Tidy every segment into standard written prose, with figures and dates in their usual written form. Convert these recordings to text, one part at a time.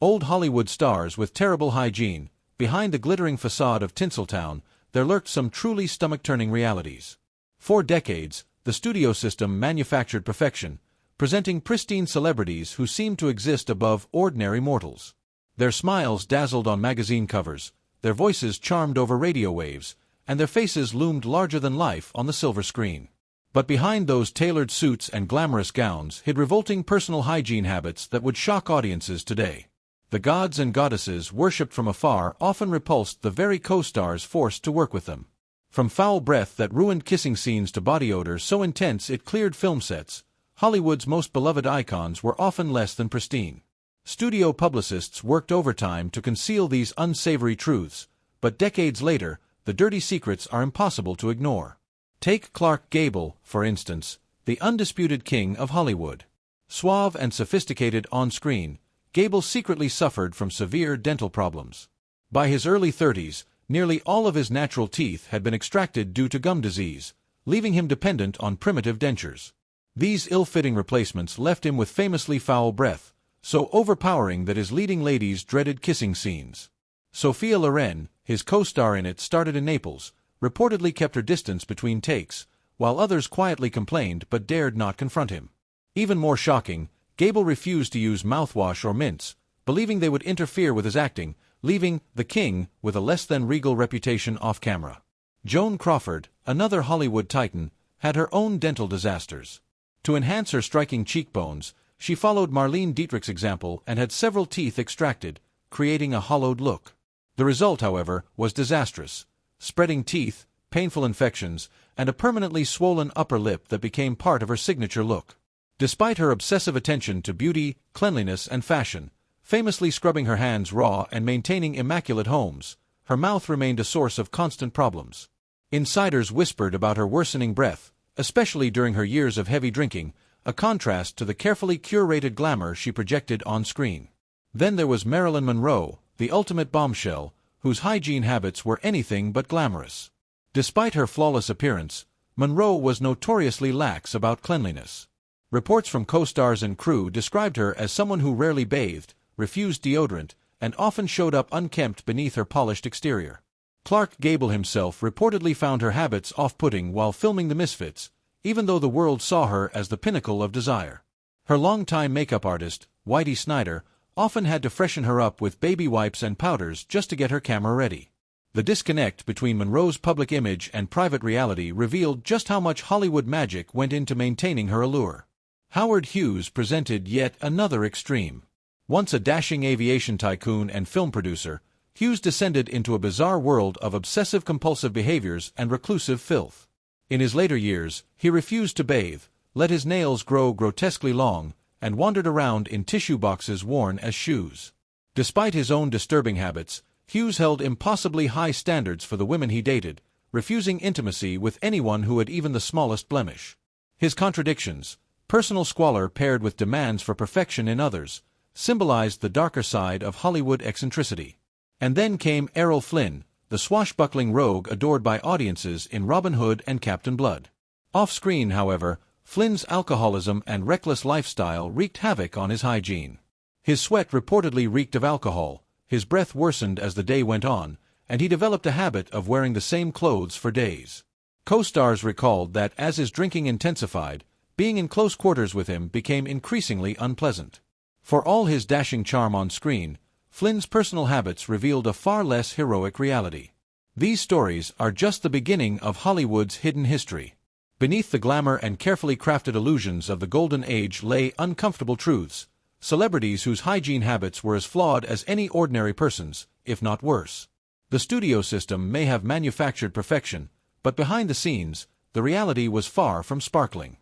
Old Hollywood stars with terrible hygiene, behind the glittering facade of Tinseltown, there lurked some truly stomach-turning realities. For decades, the studio system manufactured perfection, presenting pristine celebrities who seemed to exist above ordinary mortals. Their smiles dazzled on magazine covers, their voices charmed over radio waves, and their faces loomed larger than life on the silver screen. But behind those tailored suits and glamorous gowns hid revolting personal hygiene habits that would shock audiences today. The gods and goddesses worshipped from afar often repulsed the very co-stars forced to work with them. From foul breath that ruined kissing scenes to body odor so intense it cleared film sets, Hollywood's most beloved icons were often less than pristine. Studio publicists worked overtime to conceal these unsavory truths, but decades later, the dirty secrets are impossible to ignore. Take Clark Gable, for instance, the undisputed king of Hollywood. Suave and sophisticated on-screen, Gable secretly suffered from severe dental problems. By his early 30s, nearly all of his natural teeth had been extracted due to gum disease, leaving him dependent on primitive dentures. These ill-fitting replacements left him with famously foul breath, so overpowering that his leading ladies dreaded kissing scenes. Sophia Loren, his co-star in it, started in Naples, reportedly kept her distance between takes, while others quietly complained but dared not confront him. Even more shocking, Gable refused to use mouthwash or mints, believing they would interfere with his acting, leaving the king with a less-than-regal reputation off-camera. Joan Crawford, another Hollywood titan, had her own dental disasters. To enhance her striking cheekbones, she followed Marlene Dietrich's example and had several teeth extracted, creating a hollowed look. The result, however, was disastrous: spreading teeth, painful infections, and a permanently swollen upper lip that became part of her signature look. Despite her obsessive attention to beauty, cleanliness, and fashion, famously scrubbing her hands raw and maintaining immaculate homes, her mouth remained a source of constant problems. Insiders whispered about her worsening breath, especially during her years of heavy drinking, a contrast to the carefully curated glamour she projected on screen. Then there was Marilyn Monroe, the ultimate bombshell, whose hygiene habits were anything but glamorous. Despite her flawless appearance, Monroe was notoriously lax about cleanliness. Reports from co-stars and crew described her as someone who rarely bathed, refused deodorant, and often showed up unkempt beneath her polished exterior. Clark Gable himself reportedly found her habits off-putting while filming The Misfits, even though the world saw her as the pinnacle of desire. Her longtime makeup artist, Whitey Snyder, often had to freshen her up with baby wipes and powders just to get her camera ready. The disconnect between Monroe's public image and private reality revealed just how much Hollywood magic went into maintaining her allure. Howard Hughes presented yet another extreme. Once a dashing aviation tycoon and film producer, Hughes descended into a bizarre world of obsessive-compulsive behaviors and reclusive filth. In his later years, he refused to bathe, let his nails grow grotesquely long, and wandered around in tissue boxes worn as shoes. Despite his own disturbing habits, Hughes held impossibly high standards for the women he dated, refusing intimacy with anyone who had even the smallest blemish. His contradictions, personal squalor paired with demands for perfection in others, symbolized the darker side of Hollywood eccentricity. And then came Errol Flynn, the swashbuckling rogue adored by audiences in Robin Hood and Captain Blood. Off-screen, however, Flynn's alcoholism and reckless lifestyle wreaked havoc on his hygiene. His sweat reportedly reeked of alcohol, his breath worsened as the day went on, and he developed a habit of wearing the same clothes for days. Co-stars recalled that as his drinking intensified, being in close quarters with him became increasingly unpleasant. For all his dashing charm on screen, Flynn's personal habits revealed a far less heroic reality. These stories are just the beginning of Hollywood's hidden history. Beneath the glamour and carefully crafted illusions of the golden age lay uncomfortable truths, celebrities whose hygiene habits were as flawed as any ordinary person's, if not worse. The studio system may have manufactured perfection, but behind the scenes, the reality was far from sparkling.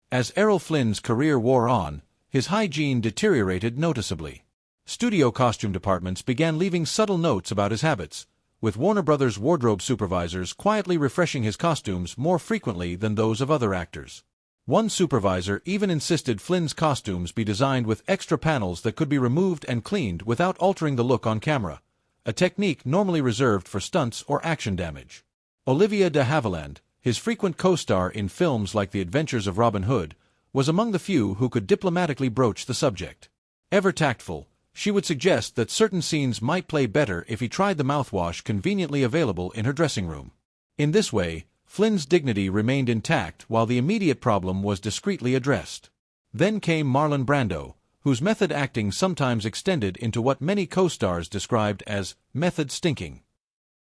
As Errol Flynn's career wore on, his hygiene deteriorated noticeably. Studio costume departments began leaving subtle notes about his habits, with Warner Brothers wardrobe supervisors quietly refreshing his costumes more frequently than those of other actors. One supervisor even insisted Flynn's costumes be designed with extra panels that could be removed and cleaned without altering the look on camera, a technique normally reserved for stunts or action damage. Olivia de Havilland, his frequent co-star in films like The Adventures of Robin Hood, was among the few who could diplomatically broach the subject. Ever tactful, She would suggest that certain scenes might play better if he tried the mouthwash conveniently available in her dressing room. In this way, Flynn's dignity remained intact while the immediate problem was discreetly addressed. Then came Marlon Brando, whose method acting sometimes extended into what many co-stars described as method stinking.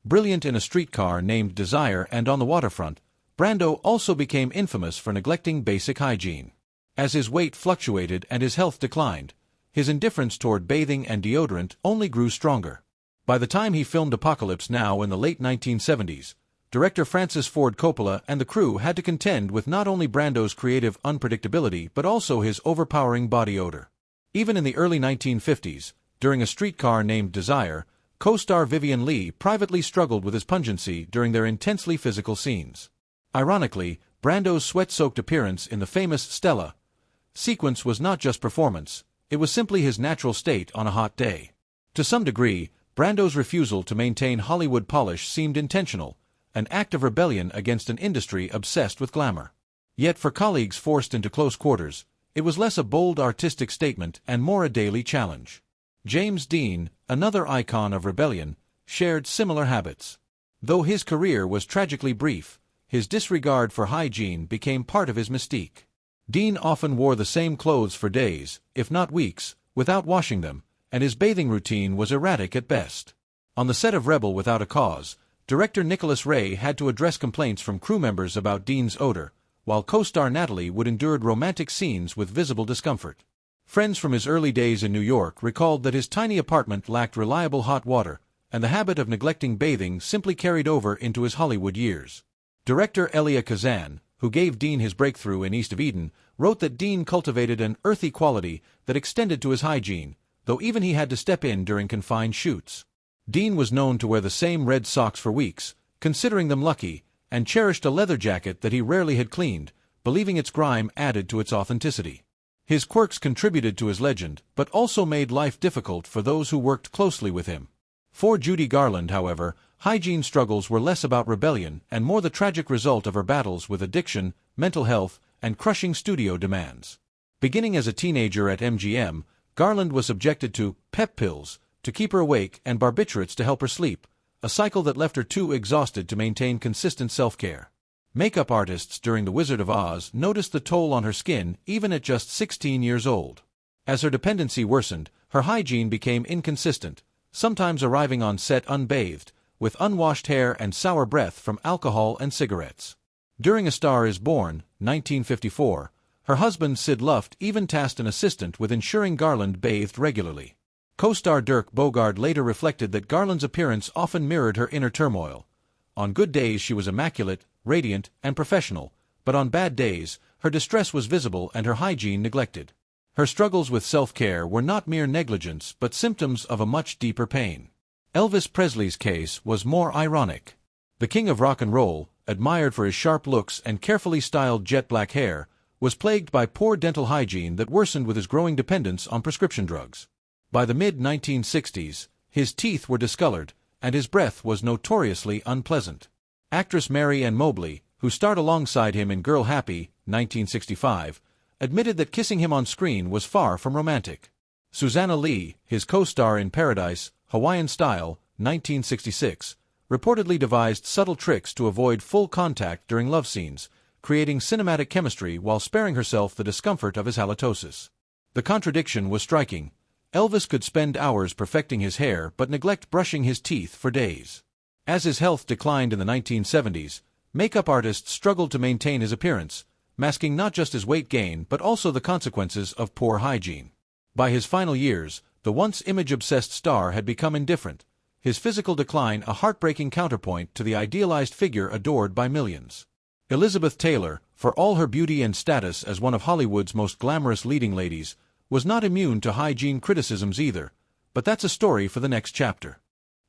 Brilliant in A Streetcar Named Desire and On the Waterfront, Brando also became infamous for neglecting basic hygiene. As his weight fluctuated and his health declined, his indifference toward bathing and deodorant only grew stronger. By the time he filmed Apocalypse Now in the late 1970s, director Francis Ford Coppola and the crew had to contend with not only Brando's creative unpredictability but also his overpowering body odor. Even in the early 1950s, during A Streetcar Named Desire, co-star Vivien Leigh privately struggled with his pungency during their intensely physical scenes. Ironically, Brando's sweat-soaked appearance in the famous Stella sequence was not just performance, it was simply his natural state on a hot day. To some degree, Brando's refusal to maintain Hollywood polish seemed intentional, an act of rebellion against an industry obsessed with glamour. Yet for colleagues forced into close quarters, it was less a bold artistic statement and more a daily challenge. James Dean, another icon of rebellion, shared similar habits. Though his career was tragically brief, his disregard for hygiene became part of his mystique. Dean often wore the same clothes for days, if not weeks, without washing them, and his bathing routine was erratic at best. On the set of Rebel Without a Cause, director Nicholas Ray had to address complaints from crew members about Dean's odor, while co-star Natalie Wood endured romantic scenes with visible discomfort. Friends from his early days in New York recalled that his tiny apartment lacked reliable hot water, and the habit of neglecting bathing simply carried over into his Hollywood years. Director Elia Kazan, who gave Dean his breakthrough in East of Eden, wrote that Dean cultivated an earthy quality that extended to his hygiene, though even he had to step in during confined shoots. Dean was known to wear the same red socks for weeks, considering them lucky, and cherished a leather jacket that he rarely had cleaned, believing its grime added to its authenticity. His quirks contributed to his legend, but also made life difficult for those who worked closely with him. For Judy Garland, however, hygiene struggles were less about rebellion and more the tragic result of her battles with addiction, mental health, and crushing studio demands. Beginning as a teenager at MGM, Garland was subjected to pep pills to keep her awake and barbiturates to help her sleep, a cycle that left her too exhausted to maintain consistent self-care. Makeup artists during The Wizard of Oz noticed the toll on her skin even at just 16 years old. As her dependency worsened, her hygiene became inconsistent, sometimes arriving on set unbathed, with unwashed hair and sour breath from alcohol and cigarettes. During A Star is Born, 1954, her husband Sid Luft even tasked an assistant with ensuring Garland bathed regularly. Co-star Dirk Bogarde later reflected that Garland's appearance often mirrored her inner turmoil. On good days she was immaculate, radiant, and professional, but on bad days, her distress was visible and her hygiene neglected. Her struggles with self-care were not mere negligence but symptoms of a much deeper pain. Elvis Presley's case was more ironic. The king of rock and roll, admired for his sharp looks and carefully styled jet-black hair, was plagued by poor dental hygiene that worsened with his growing dependence on prescription drugs. By the mid-1960s, his teeth were discolored, and his breath was notoriously unpleasant. Actress Mary Ann Mobley, who starred alongside him in Girl Happy, 1965, admitted that kissing him on screen was far from romantic. Susanna Lee, his co-star in Paradise, Hawaiian Style, 1966, reportedly devised subtle tricks to avoid full contact during love scenes, creating cinematic chemistry while sparing herself the discomfort of his halitosis. The contradiction was striking. Elvis could spend hours perfecting his hair but neglect brushing his teeth for days. As his health declined in the 1970s, makeup artists struggled to maintain his appearance, masking not just his weight gain but also the consequences of poor hygiene. By his final years, the once image-obsessed star had become indifferent, his physical decline a heartbreaking counterpoint to the idealized figure adored by millions. Elizabeth Taylor, for all her beauty and status as one of Hollywood's most glamorous leading ladies, was not immune to hygiene criticisms either, but that's a story for the next chapter.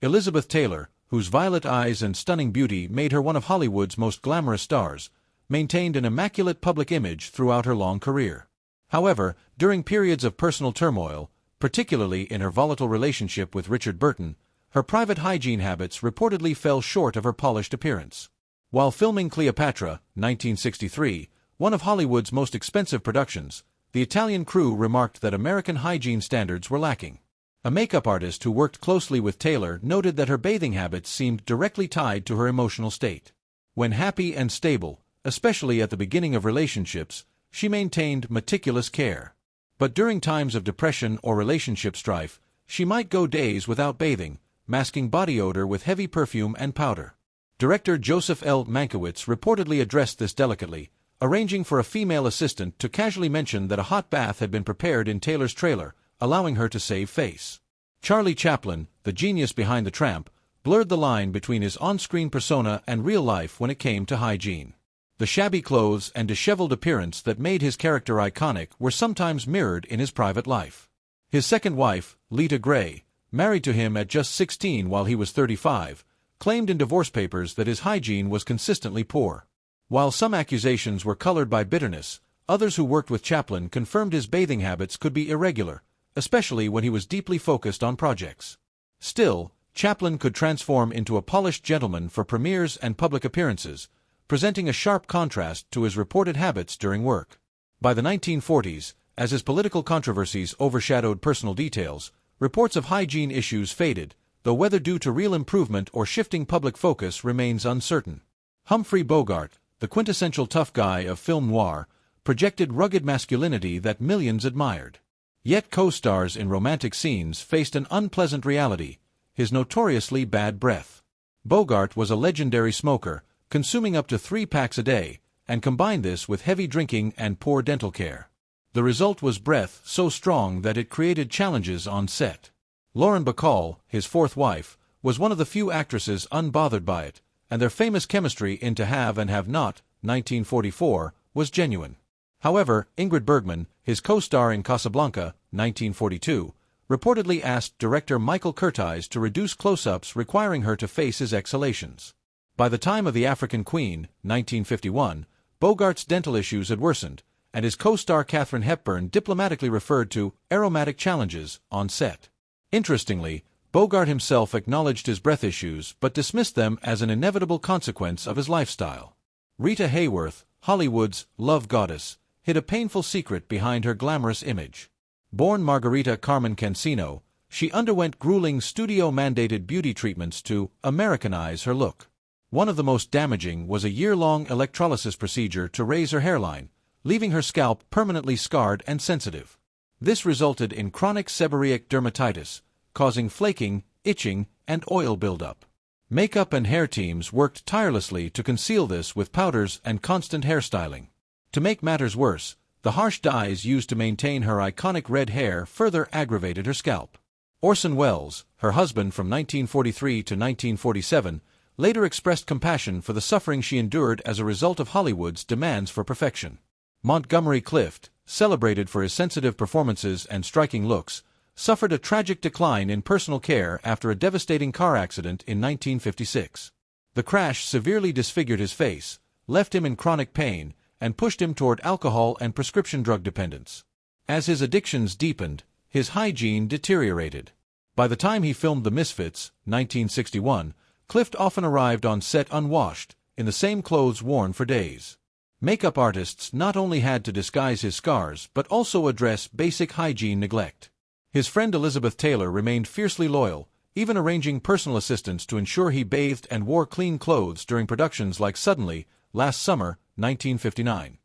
Elizabeth Taylor, whose violet eyes and stunning beauty made her one of Hollywood's most glamorous stars, maintained an immaculate public image throughout her long career. However, during periods of personal turmoil, particularly in her volatile relationship with Richard Burton, her private hygiene habits reportedly fell short of her polished appearance. While filming Cleopatra, 1963, one of Hollywood's most expensive productions, the Italian crew remarked that American hygiene standards were lacking. A makeup artist who worked closely with Taylor noted that her bathing habits seemed directly tied to her emotional state. When happy and stable, especially at the beginning of relationships, she maintained meticulous care. But during times of depression or relationship strife, she might go days without bathing, masking body odor with heavy perfume and powder. Director Joseph L. Mankiewicz reportedly addressed this delicately, arranging for a female assistant to casually mention that a hot bath had been prepared in Taylor's trailer, allowing her to save face. Charlie Chaplin, the genius behind The Tramp, blurred the line between his on-screen persona and real life when it came to hygiene. The shabby clothes and disheveled appearance that made his character iconic were sometimes mirrored in his private life. His second wife, Lita Gray, married to him at just 16 while he was 35, claimed in divorce papers that his hygiene was consistently poor. While some accusations were colored by bitterness, others who worked with Chaplin confirmed his bathing habits could be irregular, especially when he was deeply focused on projects. Still, Chaplin could transform into a polished gentleman for premieres and public appearances, presenting a sharp contrast to his reported habits during work. By the 1940s, as his political controversies overshadowed personal details, reports of hygiene issues faded, though whether due to real improvement or shifting public focus remains uncertain. Humphrey Bogart, the quintessential tough guy of film noir, projected rugged masculinity that millions admired. Yet co-stars in romantic scenes faced an unpleasant reality: his notoriously bad breath. Bogart was a legendary smoker, consuming up to 3 packs a day, and combined this with heavy drinking and poor dental care. The result was breath so strong that it created challenges on set. Lauren Bacall, his fourth wife, was one of the few actresses unbothered by it, and their famous chemistry in To Have and Have Not, 1944, was genuine. However, Ingrid Bergman, his co-star in Casablanca, 1942, reportedly asked director Michael Curtiz to reduce close-ups, requiring her to face his exhalations. By the time of The African Queen, 1951, Bogart's dental issues had worsened, and his co-star Katharine Hepburn diplomatically referred to aromatic challenges on set. Interestingly, Bogart himself acknowledged his breath issues but dismissed them as an inevitable consequence of his lifestyle. Rita Hayworth, Hollywood's love goddess, hid a painful secret behind her glamorous image. Born Margarita Carmen Cancino, she underwent grueling studio-mandated beauty treatments to Americanize her look. One of the most damaging was a year-long electrolysis procedure to raise her hairline, leaving her scalp permanently scarred and sensitive. This resulted in chronic seborrheic dermatitis, causing flaking, itching, and oil buildup. Makeup and hair teams worked tirelessly to conceal this with powders and constant hairstyling. To make matters worse, the harsh dyes used to maintain her iconic red hair further aggravated her scalp. Orson Welles, her husband from 1943 to 1947, later expressed compassion for the suffering she endured as a result of Hollywood's demands for perfection. Montgomery Clift, celebrated for his sensitive performances and striking looks, suffered a tragic decline in personal care after a devastating car accident in 1956. The crash severely disfigured his face, left him in chronic pain, and pushed him toward alcohol and prescription drug dependence. As his addictions deepened, his hygiene deteriorated. By the time he filmed The Misfits, 1961, Clift often arrived on set unwashed, in the same clothes worn for days. Makeup artists not only had to disguise his scars but also address basic hygiene neglect. His friend Elizabeth Taylor remained fiercely loyal, even arranging personal assistants to ensure he bathed and wore clean clothes during productions like Suddenly, Last Summer, 1959.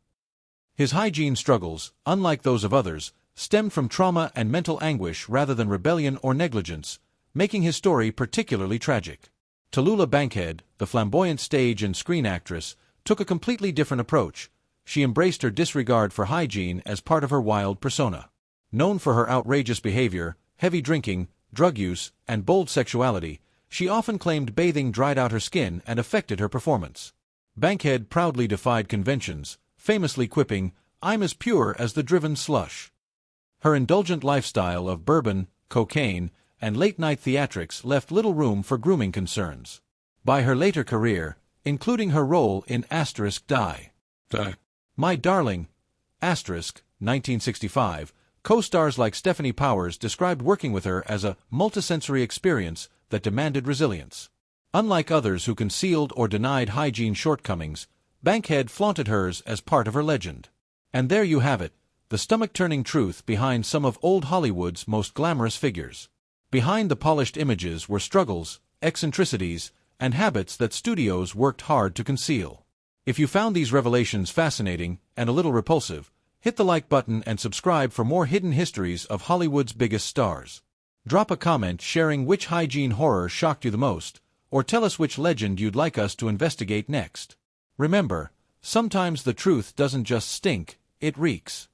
His hygiene struggles, unlike those of others, stemmed from trauma and mental anguish rather than rebellion or negligence, making his story particularly tragic. Tallulah Bankhead, the flamboyant stage and screen actress, took a completely different approach. She embraced her disregard for hygiene as part of her wild persona. Known for her outrageous behavior, heavy drinking, drug use, and bold sexuality, she often claimed bathing dried out her skin and affected her performance. Bankhead proudly defied conventions, famously quipping, "I'm as pure as the driven slush." Her indulgent lifestyle of bourbon, cocaine, and late-night theatrics left little room for grooming concerns. By her later career, including her role in Die. My Darling, 1965, co-stars like Stephanie Powers described working with her as a multisensory experience that demanded resilience. Unlike others who concealed or denied hygiene shortcomings, Bankhead flaunted hers as part of her legend. And there you have it, the stomach-turning truth behind some of old Hollywood's most glamorous figures. Behind the polished images were struggles, eccentricities, and habits that studios worked hard to conceal. If you found these revelations fascinating and a little repulsive, hit the like button and subscribe for more hidden histories of Hollywood's biggest stars. Drop a comment sharing which hygiene horror shocked you the most, or tell us which legend you'd like us to investigate next. Remember, sometimes the truth doesn't just stink, it reeks.